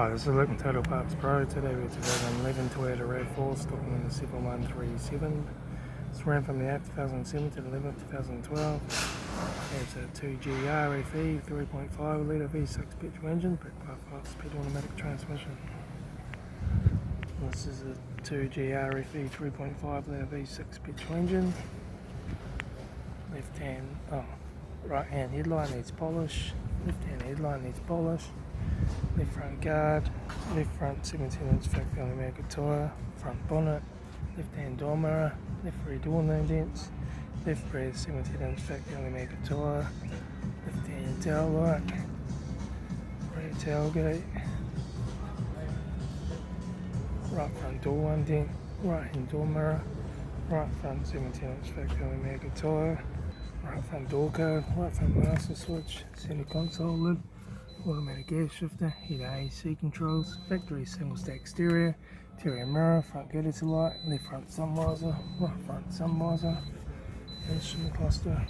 Hi, this is Litre Total Parts Pro. Today we're 2011 Toyota RAV4 stocking in the 7137. It's ran from the 8th 2007 to the 11th 2012. It's a 2G RAV 3.5 litre V6 petrol engine backed by 5-speed automatic transmission. This is a 2G RAV 3.5 litre V6 petrol engine. Right hand headlight needs polish. Left hand headlight needs polish. Left front guard, left front 17-inch factory American tyre, front bonnet, left hand door mirror, left rear door no dents, left rear 17-inch factory American tyre, left hand tail light, rear tailgate, right front door one dent, right hand door mirror, right front 17-inch factory American tyre, right front door code, right front master switch, center console lid, automatic gear shifter, heater AC controls, factory single stack stereo, interior mirror, front courtesy light, left front sun visor, right front sun visor, instrument cluster,